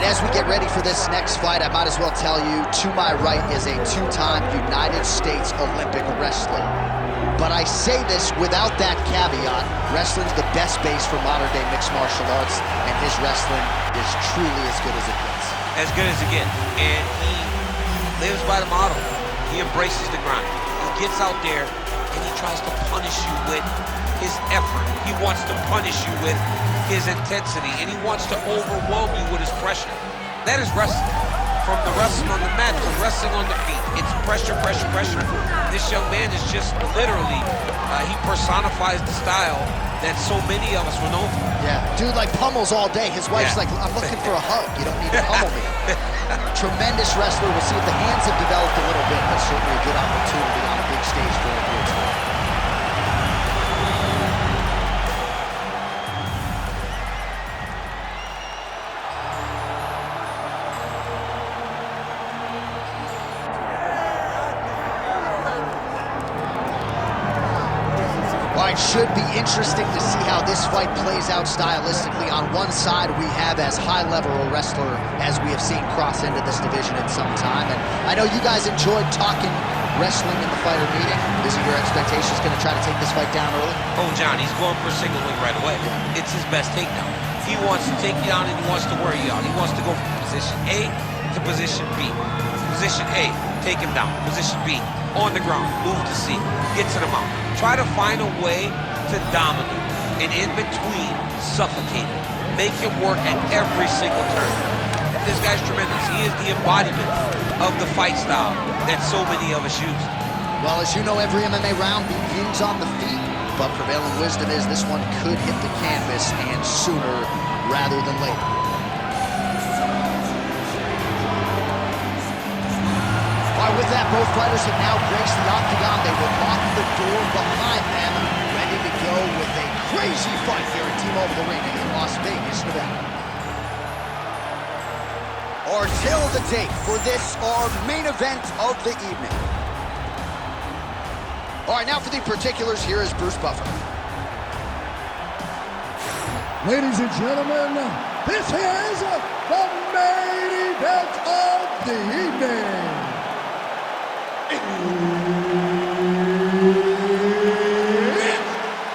right, as we get ready for this next fight, I might as well tell you, to my right is a two-time United States Olympic wrestler. But I say this without that caveat. Wrestling's the best base for modern-day mixed martial arts, and his wrestling is truly as good as it gets. As good as it gets. And he lives by the motto. He embraces the grind. He gets out there, and he tries to punish you with his effort. He wants to punish you with his intensity, and he wants to overwhelm you with his pressure. That is wrestling. From the wrestling on the mat to wrestling on the feet. It's pressure, pressure, pressure. This young man is just literally, he personifies the style that so many of us were known for. Yeah, dude like pummels all day. His wife's like, I'm looking for a hug. You don't need to pummel me. Tremendous wrestler. We'll see if the hands have developed a little bit, but certainly a good opportunity on a big stage for him here tonight. Should be interesting to see how this fight plays out stylistically. On one side, we have as high-level a wrestler as we have seen cross into this division in some time. And I know you guys enjoyed talking wrestling in the fighter meeting. Is it your expectations going to try to take this fight down early? Oh, John, he's going for a single wing right away. It's his best takedown. He wants to take you down and he wants to wear you out. He wants to go from position A to position B. Position A, take him down. Position B, on the ground, move to C, get to the mount. Try to find a way to dominate, and in between, suffocate him. Make him work at every single turn. This guy's tremendous. He is the embodiment of the fight style that so many of us use. Well, as you know, every MMA round begins on the feet, but prevailing wisdom is this one could hit the canvas, and sooner rather than later. With that, both fighters have now graced the octagon. They will lock the door behind them, ready to go with a crazy fight here at T-Mobile Arena in Las Vegas, Nevada. Our tale of the tape for this, our main event of the evening. All right, now for the particulars, here is Bruce Buffer. Ladies and gentlemen, this is the main event of the evening. It's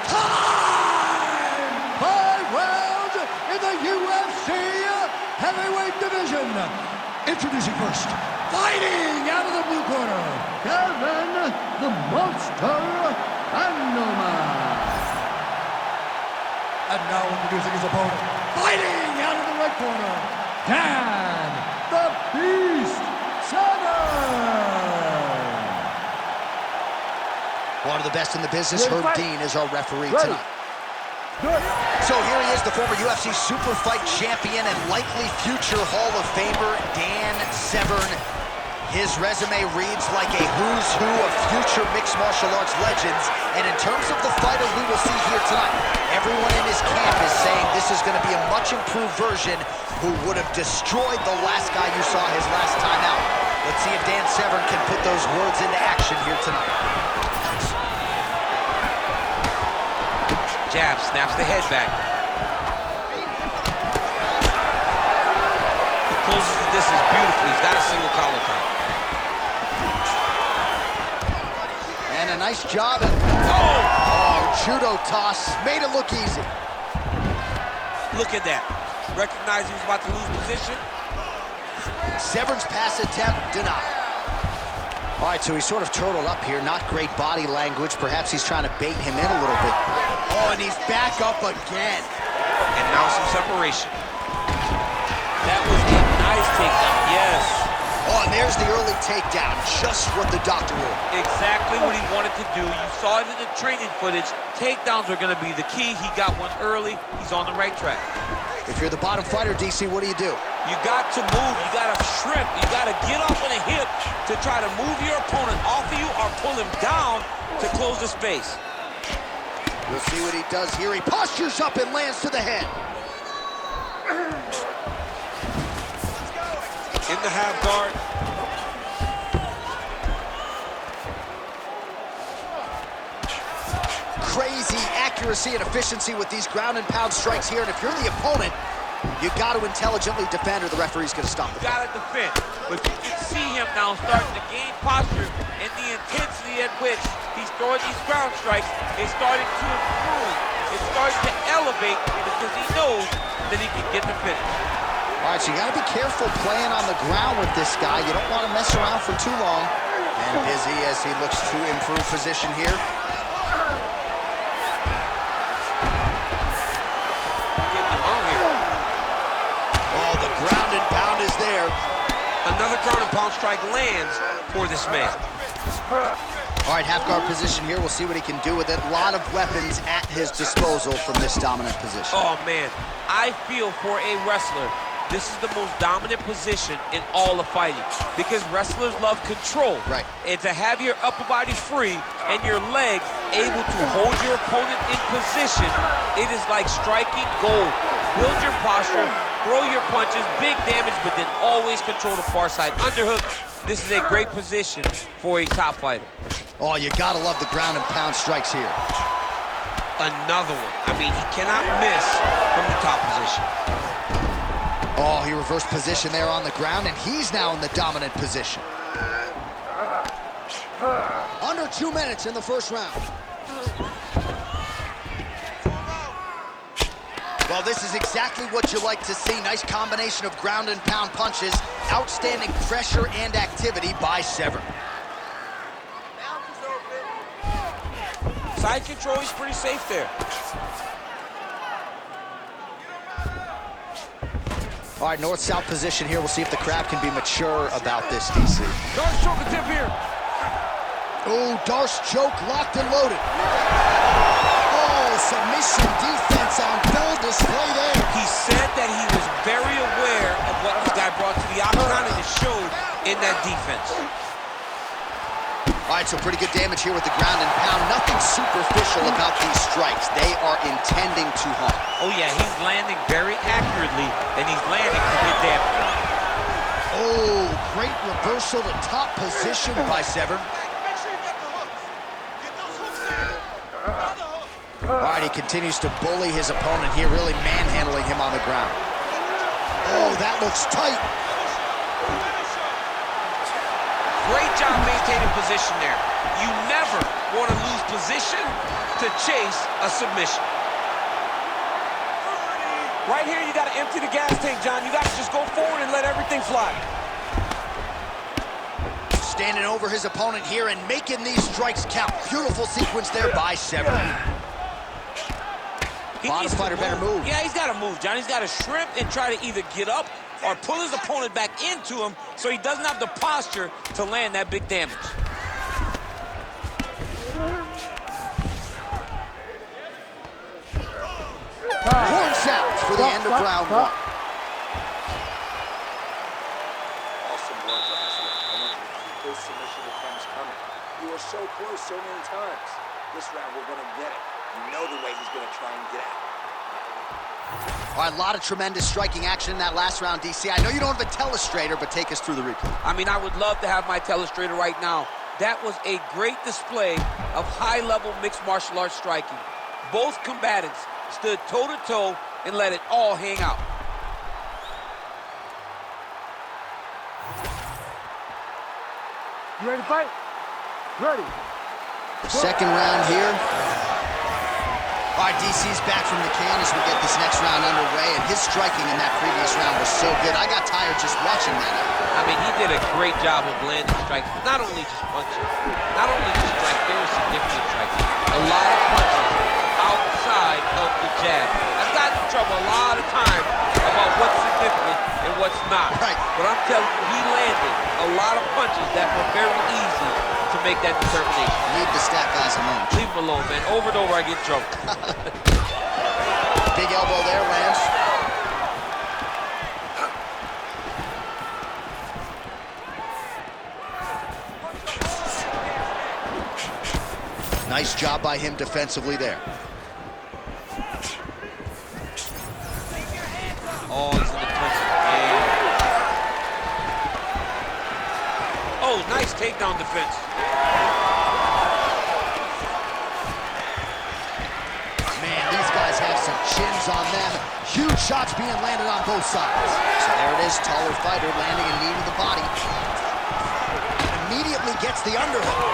time! 5 rounds in the UFC heavyweight division. Introducing first, fighting out of the blue corner, Severn, the Monster Randleman. And now introducing his opponent, fighting out of the red corner, Dan, the Beast Severn. One of the best in the business, Herb Dean, is our referee tonight. So here he is, the former UFC super fight champion and likely future Hall of Famer, Dan Severn. His resume reads like a who's who of future mixed martial arts legends. And in terms of the fighter we will see here tonight, everyone in his camp is saying this is going to be a much improved version who would have destroyed the last guy you saw his last time out. Let's see if Dan Severn can put those words into action here tonight. Jab, snaps the head back. He closes the distance beautifully. He's got a single collar tie. And a nice job. Oh, judo toss. Made it look easy. Look at that. Recognized he was about to lose position. Severn's pass attempt denied. All right, so he's sort of turtled up here. Not great body language. Perhaps he's trying to bait him in a little bit. Oh, and he's back up again. And now some separation. That was a nice takedown, yes. Oh, and there's the early takedown. Just what the doctor ordered. Exactly what he wanted to do. You saw it in the training footage. Takedowns are going to be the key. He got one early. He's on the right track. If you're the bottom fighter, DC, what do? You got to move. You got to shrimp. You got to get off on a hip to try to move your opponent off of you or pull him down to close the space. We'll see what he does here. He postures up and lands to the head. In the half guard. Crazy accuracy and efficiency with these ground and pound strikes here. And if you're the opponent, You got to intelligently defend or the referee's going to stop it. You got to defend. But you can see him now starting to gain posture and the intensity at which he's throwing these ground strikes is starting to improve. It's starting to elevate because he knows that he can get the finish. All right, so you got to be careful playing on the ground with this guy. You don't want to mess around for too long. And busy as he looks to improve position here. Oh, the ground and pound is there. Another ground and pound strike lands for this man. All right, half guard position here. We'll see what he can do with it. A lot of weapons at his disposal from this dominant position. Oh, man. I feel for a wrestler, this is the most dominant position in all of fighting because wrestlers love control. Right. And to have your upper body free and your legs able to hold your opponent in position, it is like striking gold. Build your posture, throw your punches, big damage, but then always control the far side underhook. This is a great position for a top fighter. Oh, you gotta love the ground and pound strikes here. Another one. I mean, he cannot miss from the top position. Oh, he reversed position there on the ground, and he's now in the dominant position. Under 2 minutes in the first round. Well, this is exactly what you like to see. Nice combination of ground and pound punches. Outstanding pressure and activity by Severn. Side control, he's pretty safe there. All right, north-south position here. We'll see if the crowd can be mature about this, DC. Darce choke attempt here. Oh, Darce choke locked and loaded. Oh, submission defense on full display there. He said that he was very aware of what this guy brought to the octagon, and it showed in that defense. All right, so pretty good damage here with the ground and pound. Nothing superficial about these strikes. They are intending to harm. Oh, yeah, he's landing very accurately, and he's landing to get damage. Oh, great reversal to top position by Severn. All right, he continues to bully his opponent here, really manhandling him on the ground. Oh, that looks tight. Great job maintaining position there. You never want to lose position to chase a submission. Right here, you got to empty the gas tank, John. You got to just go forward and let everything fly. Standing over his opponent here and making these strikes count. Beautiful sequence there by Severn. Bottom fighter better move. Yeah, he's got to move, John. He's got to shrimp and try to either get up or pull his opponent back into him so he doesn't have the posture to land that big damage. Horn sounds for the end of round one. Awesome work on this one. I want you to keep those submission attempts coming. You were so close so many times. This round, we're going to get it. You know the way he's going to try and get out. All right, a lot of tremendous striking action in that last round, DC. I know you don't have a telestrator, but take us through the replay. I mean, I would love to have my telestrator right now. That was a great display of high-level mixed martial arts striking. Both combatants stood toe-to-toe and let it all hang out. You ready to fight? Ready. Second round here. All right, DC's back from the can as we get this next round underway, and his striking in that previous round was so good. I got tired just watching that. I mean, he did a great job of landing strikes. Not only just punching, not only just strikes, there was significant striking. A lot of punches outside of the jab. I've gotten in trouble a lot of times about what's significant and what's not. Right. But I'm telling you, he landed a lot of punches that were very easy to make that determination. Leave the stat guys alone. Leave him alone, man. Over and over, I get in trouble. Big elbow there, lands. Nice job by him defensively there. Oh, he's in the clinch again. Oh, nice takedown defense. Man, these guys have some chins on them. Huge shots being landed on both sides. So there it is, taller fighter landing a knee to the body. Immediately gets the underhook.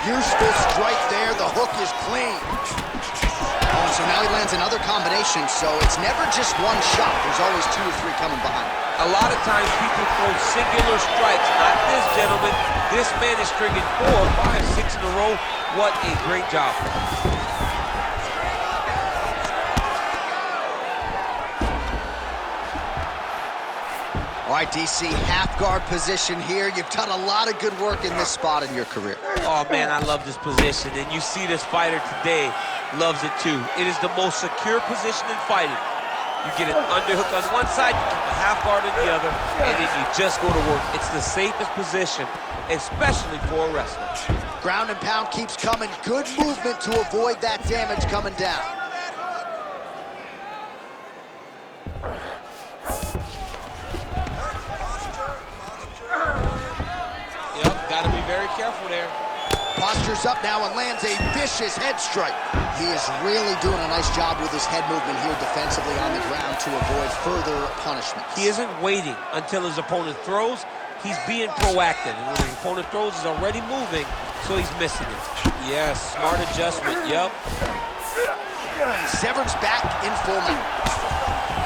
Useful strike there, the hook is clean. Oh, so now he lands another combination, so it's never just one shot. There's always 2 or 3 coming behind. A lot of times people throw singular strikes. Not this gentleman. This man is stringing 4, 5, 6 in a row. What a great job. All right, DC, half guard position here. You've done a lot of good work in this spot in your career. Oh, man, I love this position. And you see this fighter today loves it, too. It is the most secure position in fighting. You get an underhook on one side, you keep a half guard on the other, and then you just go to work. It's the safest position, especially for a wrestler. Ground and pound keeps coming. Good movement to avoid that damage coming down. Got to be very careful there. Postures up now and lands a vicious head strike. He is really doing a nice job with his head movement here defensively on the ground to avoid further punishment. He isn't waiting until his opponent throws. He's being proactive. And when his opponent throws, he's already moving, so he's missing it. Yes, smart adjustment, yep. Severn's back in full mount.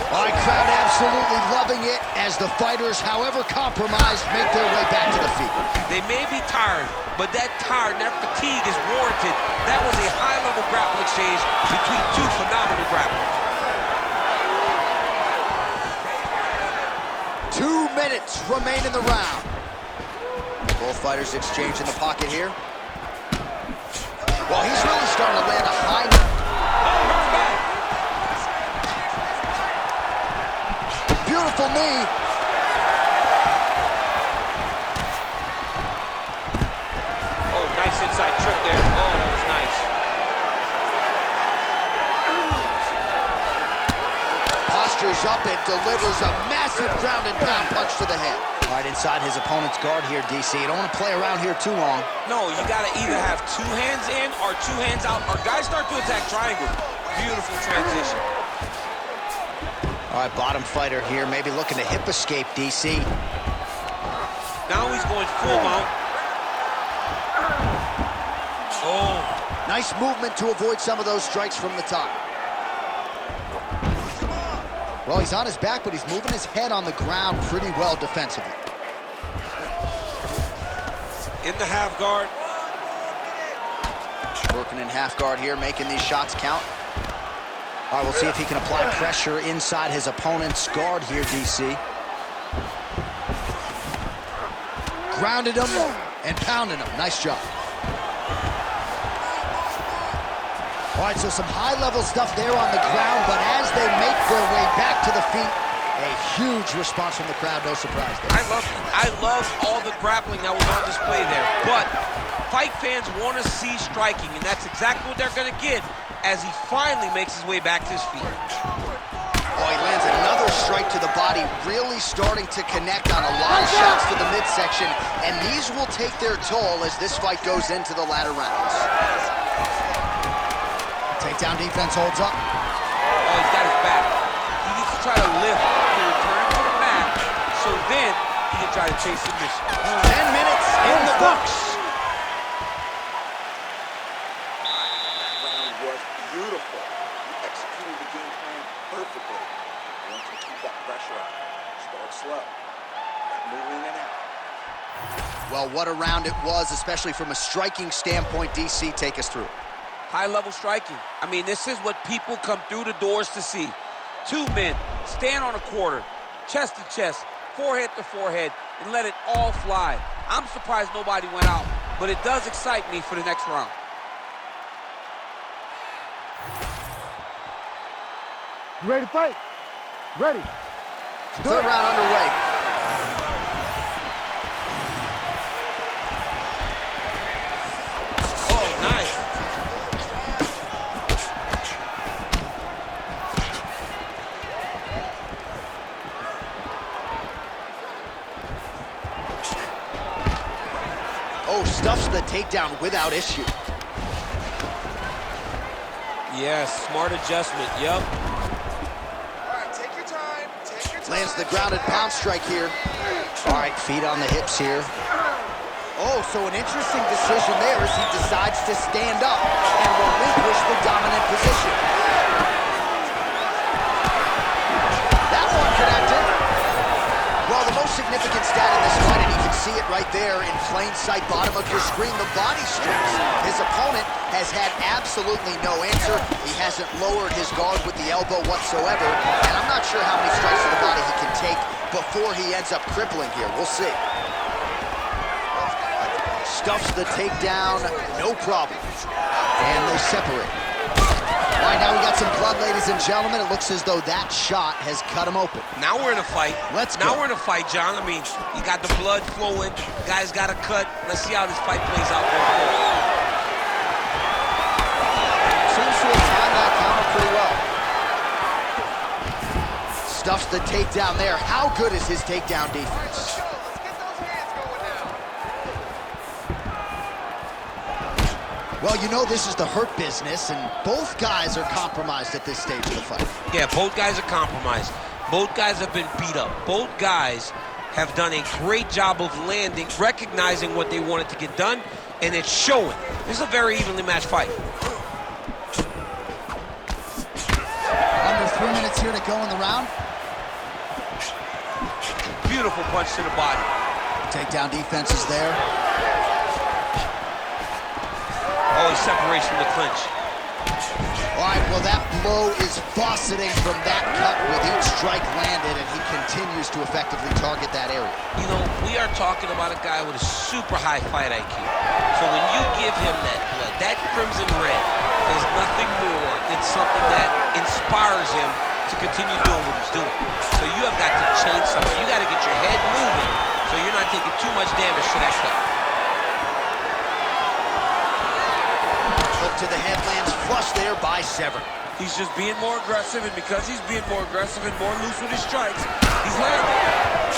All right, crowd absolutely loving it as the fighters, however compromised, make their way back to the feet. They may be tired, but that tired, that fatigue is warranted. That was a high-level grappling exchange between 2 phenomenal grapplers. 2 minutes remain in the round. Both fighters exchange in the pocket here. Well, he's really starting to land a high. Beautiful knee. Oh, nice inside trip there. Oh, that was nice. Postures up and delivers a massive ground and pound punch to the head. Right inside his opponent's guard here, DC. You don't want to play around here too long. No, you got to either have 2 hands in or 2 hands out, or guys start to attack triangle. Beautiful transition. All right, bottom fighter here, maybe looking to hip escape, DC. Now he's going full mount. Oh. Nice movement to avoid some of those strikes from the top. Well, he's on his back, but he's moving his head on the ground pretty well defensively. In the half guard. Working in half guard here, making these shots count. All right, we'll see if he can apply pressure inside his opponent's guard here, DC. Grounded him and pounded him. Nice job. All right, so some high-level stuff there on the ground, but as they make their way back to the feet, a huge response from the crowd, no surprise there. I love all the grappling that was on display there, but fight fans want to see striking, and that's exactly what they're going to get as he finally makes his way back to his feet. Oh, he lands another strike to the body, really starting to connect on a lot of shots to the midsection, and these will take their toll as this fight goes into the latter rounds. Takedown defense holds up. Oh, he's got his back. He needs to try to lift to return to the mat, so then he can try to chase submission. 10 minutes in the books. Beautiful. You executed the game plan perfectly. I want you to keep that pressure on. Start slow. Moving in and out. Well, what a round it was, especially from a striking standpoint. DC, take us through. High-level striking. I mean, this is what people come through the doors to see. 2 men stand on a quarter, chest to chest, forehead to forehead, and let it all fly. I'm surprised nobody went out, but it does excite me for the next round. You ready to fight? Ready. Third round underway. Oh, nice. Oh, stuffs the takedown without issue. Yes, smart adjustment, yep. All right, take your time. Take your time. Lands the grounded pound strike here. All right, feet on the hips here. Oh, so an interesting decision there as he decides to stand up and relinquish the dominant position. That one connected. Well, the most significant stat in this fight, and you can see it right there in plain sight, bottom of your screen, the body strikes. His opponent has had absolutely no answer. He hasn't lowered his guard with the elbow whatsoever, and I'm not sure how many strikes to the body he can take before he ends up crippling here. We'll see. Stuffs the takedown, no problem. And they separate. All right, now we got some blood, ladies and gentlemen. It looks as though that shot has cut him open. Now we're in a fight. Now we're in a fight, John. I mean, you got the blood flowing. Guy's got a cut. Let's see how this fight plays out going forward. Seems to have timed that counter pretty well. Stuffs the takedown there. How good is his takedown defense? Well, you know this is the hurt business, and both guys are compromised at this stage of the fight. Yeah, both guys are compromised. Both guys have been beat up. Both guys have done a great job of landing, recognizing what they wanted to get done, and it's showing. This is a very evenly matched fight. Under 3 minutes here to go in the round. Beautiful punch to the body. Takedown defense is there. Oh, he separates from the clinch. All right, well, that blow is fauceting from that cut with each strike landed, and he continues to effectively target that area. You know, we are talking about a guy with a super high fight IQ. So when you give him that blood, that crimson red, there's nothing more than something that inspires him to continue doing what he's doing. So you have got to change something. You got to get your head moving so you're not taking too much damage to that cut. To the head lands flush there by Severn. He's just being more aggressive, and because he's being more aggressive and more loose with his strikes, he's landing.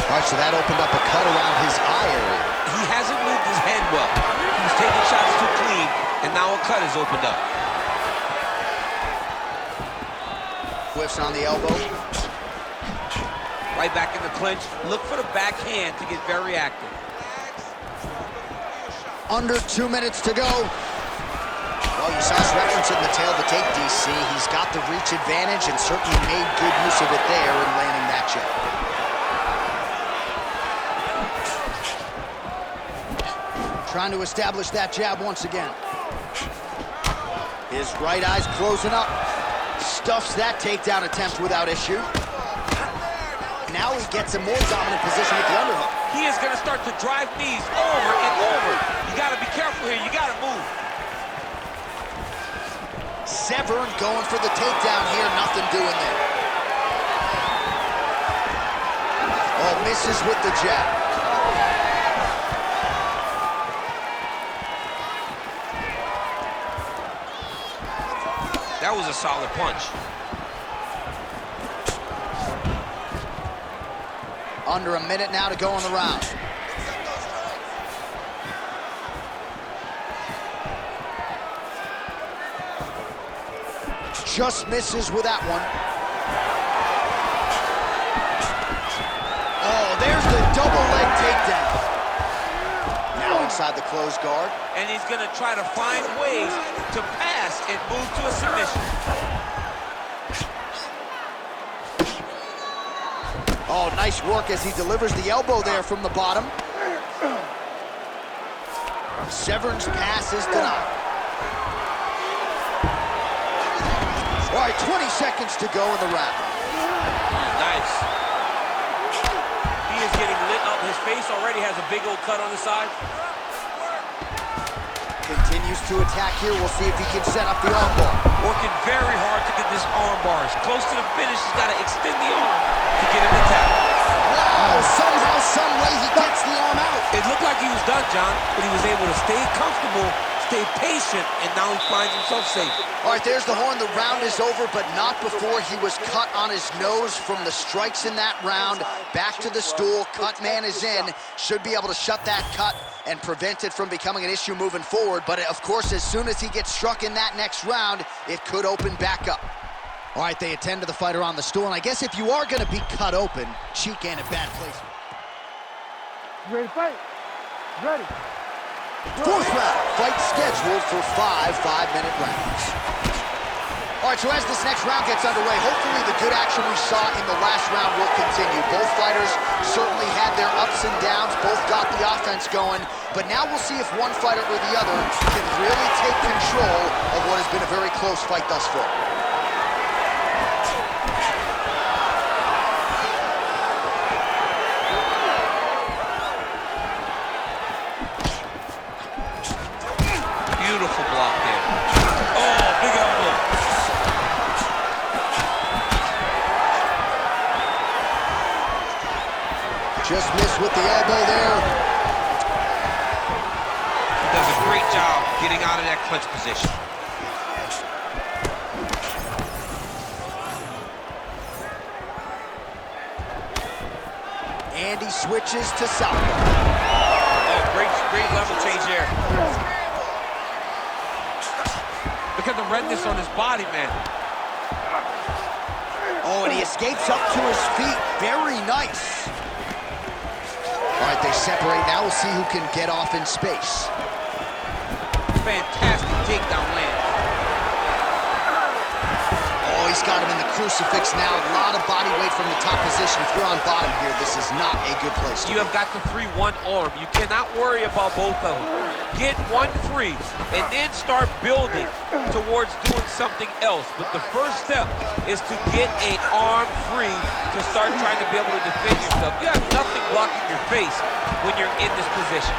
All right, so that opened up a cut around his eye area. He hasn't moved his head well. He was taking shots too clean, and now a cut has opened up. Whiffs on the elbow. Right back in the clinch. Look for the backhand to get very active. Under 2 minutes to go. Well, you saw us referencing the tail of the tape, DC. He's got the reach advantage and certainly made good use of it there in landing that jab. Trying to establish that jab once again. His right eye's closing up. Stuffs that takedown attempt without issue. Now he gets a more dominant position with the underhook. He is going to start to drive knees over and over. You got to be careful here. You got to move. Severn going for the takedown here, nothing doing there. Oh, misses with the jab. That was a solid punch. Under a minute now to go in the round. Just misses with that one. Oh, there's the double leg takedown. Now inside the closed guard. And he's going to try to find ways to pass and move to a submission. Oh, nice work as he delivers the elbow there from the bottom. Severn's pass is denied. All right, 20 seconds to go in the round. Nice. He is getting lit up. His face already has a big old cut on the side. Continues to attack here. We'll see if he can set up the armbar. Working very hard to get this armbar. Close to the finish, he's got to extend the arm to get him to tap. Wow, somehow, some way he gets the arm out. It looked like he was done, John, but he was able to stay comfortable, stayed patient, and now he finds himself safe. All right, there's the horn. The round is over, but not before he was cut on his nose from the strikes in that round. Back to the stool. Cut man is in. Should be able to shut that cut and prevent it from becoming an issue moving forward. But, of course, as soon as he gets struck in that next round, it could open back up. All right, they attend to the fighter on the stool. And I guess if you are going to be cut open, cheek ain't a bad place. Ready to fight? Ready. Fourth round, fight scheduled for 5 5-minute rounds. All right, so as this next round gets underway, hopefully the good action we saw in the last round will continue. Both fighters certainly had their ups and downs, both got the offense going, but now we'll see if one fighter or the other can really take control of what has been a very close fight thus far. Beautiful block there. Oh, big elbow. Just missed with the elbow there. He does a great job getting out of that clinch position. And he switches to southpaw. Oh, great level change there. Look at the redness on his body, man. Oh, and he escapes up to his feet. Very nice. All right, they separate. Now we'll see who can get off in space. Fantastic takedown land. Oh, he's got him in the crucifix now. A lot of body weight from the top position. If you're on bottom here, this is not a good place to You have got the 3-1 arm. You cannot worry about both of them. Get 1-3 and then start building towards doing something else. But the first step is to get an arm free to start trying to be able to defend yourself. You have nothing blocking your face when you're in this position.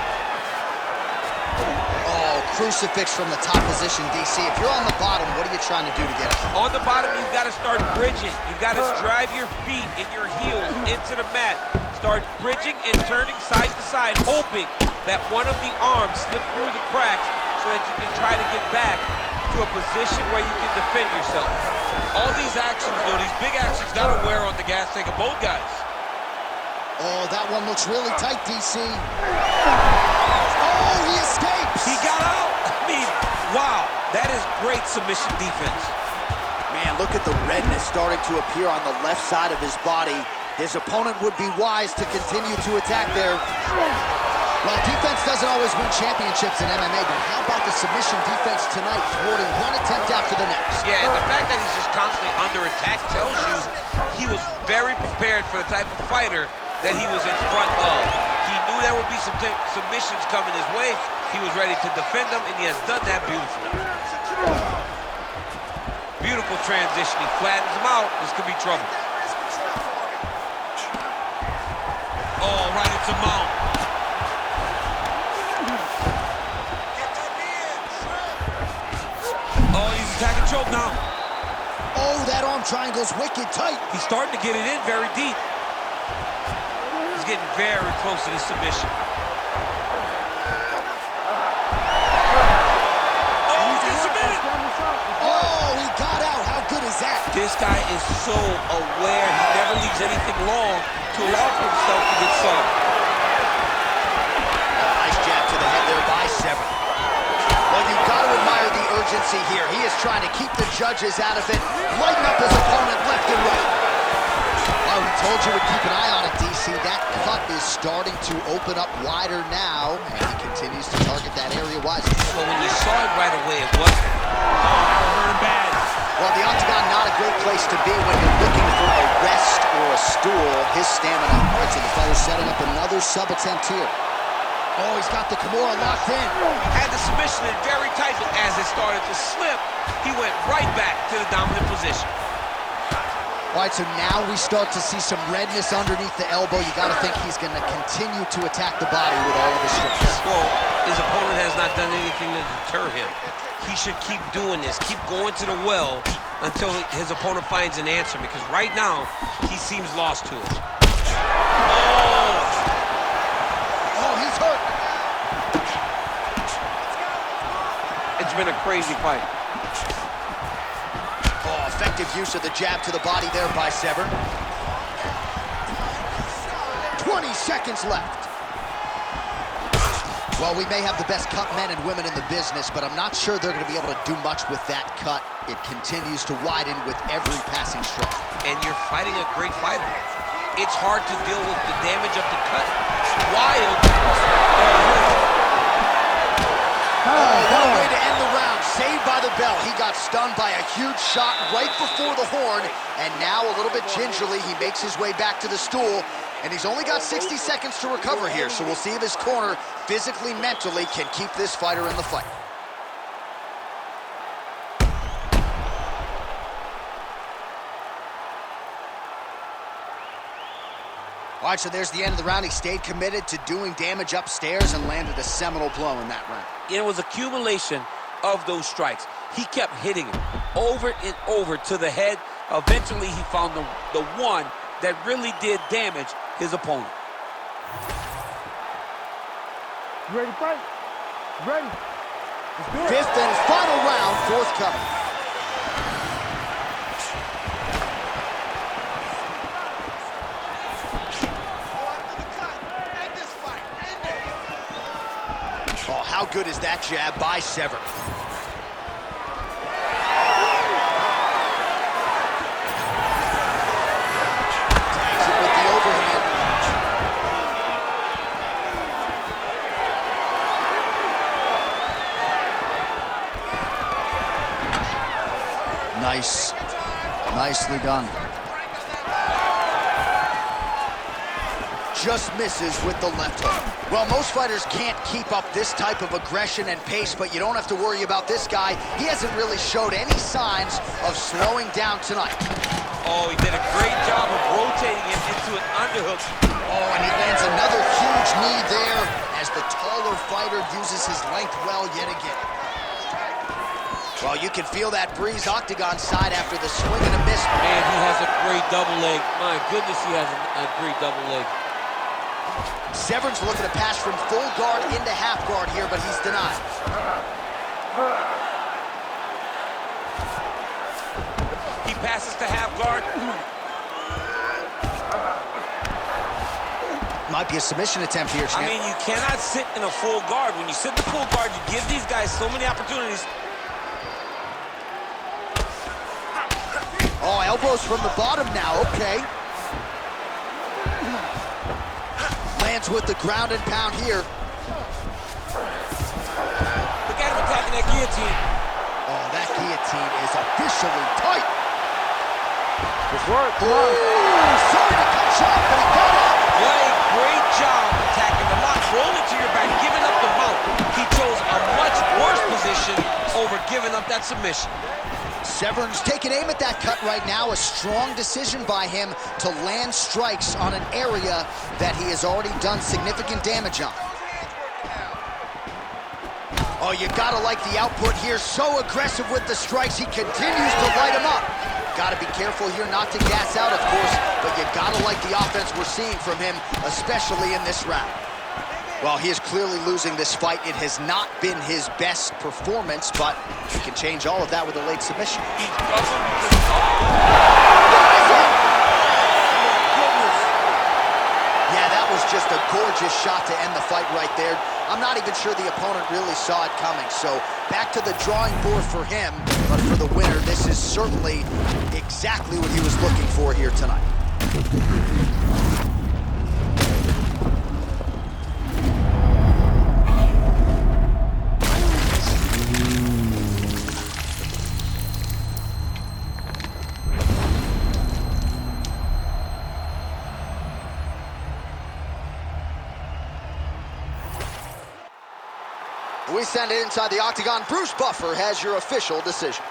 Oh, crucifix from the top position, DC. If you're on the bottom, what are you trying to do to get up? On the bottom, you've got to start bridging. You've got to drive your feet and your heels into the mat. Start bridging and turning side to side, hoping that one of the arms slip through the cracks so that you can try to get back to a position where you can defend yourself. All these actions, though, these big actions, gotta wear on the gas tank of both guys. Oh, that one looks really tight, DC. Oh, he escapes! He got out! I mean, wow, that is great submission defense. Man, look at the redness starting to appear on the left side of his body. His opponent would be wise to continue to attack there. Well, defense doesn't always win championships in MMA, but how about the submission defense tonight, thwarting one attempt after the next? Yeah, and the fact that he's just constantly under attack tells you he was very prepared for the type of fighter that he was in front of. He knew there would be some submissions coming his way. He was ready to defend them, and he has done that beautifully. Beautiful transition. He flattens him out. This could be trouble. Oh, right into mount. Oh, he's attacking choke now. Oh, that arm triangle's wicked tight. He's starting to get it in very deep. He's getting very close to this submission. Oh, he's getting submitted. Oh, he got out. How good is that? This guy is so aware. He never leaves anything long to allow for himself to get subbed. Nice jab to the head there by Severn. Well, you've got to admire the urgency here. He is trying to keep the judges out of it, lighten up his opponent left and right. Oh, we told you we'd keep an eye on it, DC. That cut is starting to open up wider now, and he continues to target that area wisely. So when you saw it right away, it wasn't. Oh, that hurt him bad. Well, the octagon, not a great place to be when you're looking for a rest or a stool. His stamina. All right, so the fighter's setting up another sub attempt here. Oh, he's got the Kimura locked in. Had the submission in very tight, but as it started to slip, he went right back to the dominant position. All right, so now we start to see some redness underneath the elbow. You got to think he's going to continue to attack the body with all of his strikes. Well, his opponent has not done anything to deter him. He should keep doing this, keep going to the well until his opponent finds an answer, because right now, he seems lost to it. Oh, he's hurt. been a crazy fight. Oh, effective use of the jab to the body there by Severn. 20 seconds left. Well, we may have the best cut men and women in the business, but I'm not sure they're going to be able to do much with that cut. It continues to widen with every passing stroke. And you're fighting a great fighter. It's hard to deal with the damage of the cut. It's wild. What a way to end the round. Saved by the bell. He got stunned by a huge shot right before the horn, and now a little bit gingerly, he makes his way back to the stool, and he's only got 60 seconds to recover here, so we'll see if his corner, physically, mentally, can keep this fighter in the fight. All right, so there's the end of the round. He stayed committed to doing damage upstairs and landed a seminal blow in that round. It was accumulation of those strikes. He kept hitting him over and over to the head. Eventually, he found the one that really did damage his opponent. You ready to fight? You ready? Let's do it. Fifth and final round, forthcoming. Oh, how good is that jab by Severn? Tags it with the overhand. Nice. Nicely done. Just misses with the left hook. Well, most fighters can't keep up this type of aggression and pace, but you don't have to worry about this guy. He hasn't really showed any signs of slowing down tonight. Oh, he did a great job of rotating him into an underhook. Oh, and he lands another huge knee there as the taller fighter uses his length well yet again. Well, you can feel that breeze octagon side after the swing and a miss. Man, he has a great double leg. My goodness, he has a great double leg. Severn's looking to pass from full guard into half guard here, but he's denied. He passes to half guard. Might be a submission attempt here, champ. I mean, you cannot sit in a full guard. When you sit in the full guard, you give these guys so many opportunities. Oh, elbows from the bottom now, okay. Lands with the ground and pound here. Look at him attacking that guillotine. Oh, that guillotine is officially tight. Good work. Come on. Ooh, sorry to cut short, but he got up. What a great job attacking the lock, rolling to your back, giving up the mount. He chose a much worse position over giving up that submission. Severn's taking aim at that cut right now. A strong decision by him to land strikes on an area that he has already done significant damage on. Oh, you gotta like the output here. So aggressive with the strikes. He continues to light him up. Gotta be careful here not to gas out, of course, but you gotta like the offense we're seeing from him, especially in this round. Well, he is clearly losing this fight. It has not been his best performance, but he can change all of that with a late submission. Yeah, that was just a gorgeous shot to end the fight right there. I'm not even sure the opponent really saw it coming. So back to the drawing board for him, but for the winner, this is certainly exactly what he was looking for here tonight. We send it inside the octagon. Bruce Buffer has your official decision.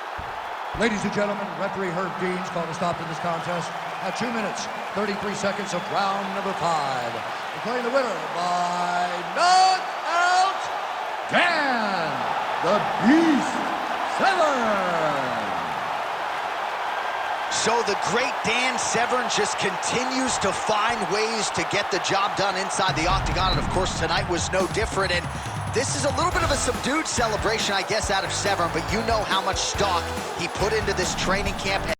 Ladies and gentlemen, referee Herb Dean's called a stop to this contest at 2 minutes, 33 seconds of round number 5. Declaring the winner by knockout, Dan the Beast Severn. So the great Dan Severn just continues to find ways to get the job done inside the octagon, and of course tonight was no different. And This is a little bit of a subdued celebration, I guess, out of Severn, but you know how much stock he put into this training camp.